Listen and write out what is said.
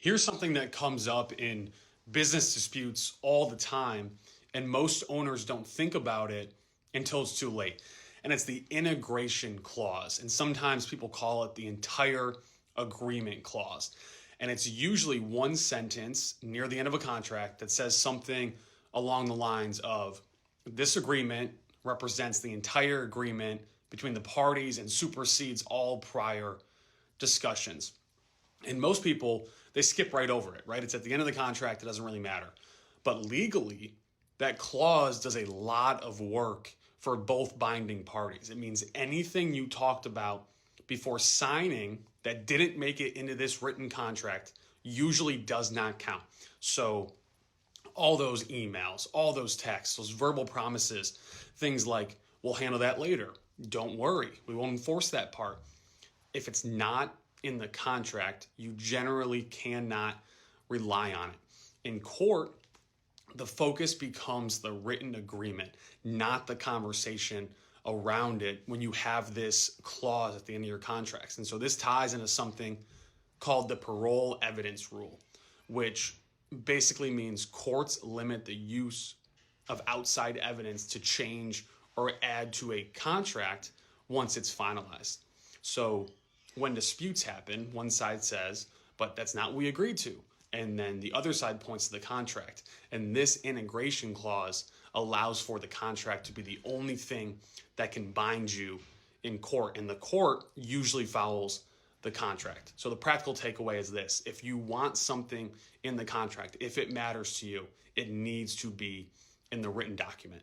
Here's something that comes up in business disputes all the time, and most owners don't think about it until it's too late. And it's the integration clause. And sometimes people call it the entire agreement clause. And it's usually one sentence near the end of a contract that says something along the lines of this agreement represents the entire agreement between the parties and supersedes all prior discussions. And most people, they skip right over it, right? It's at the end of the contract, it doesn't really matter. But legally, that clause does a lot of work for both binding parties. It means anything you talked about before signing that didn't make it into this written contract usually does not count. So all those emails, all those texts, those verbal promises, things like, we'll handle that later. Don't worry, we won't enforce that part. If it's not in the contract, you generally cannot rely on it. In court, the focus becomes the written agreement, not the conversation around it when you have this clause at the end of your contracts. And so this ties into something called the parole evidence rule, which basically means courts limit the use of outside evidence to change or add to a contract once it's finalized. So when disputes happen, one side says, but that's not what we agreed to. And then the other side points to the contract. And this integration clause allows for the contract to be the only thing that can bind you in court. And the court usually follows the contract. So the practical takeaway is this: if you want something in the contract, if it matters to you, it needs to be in the written document.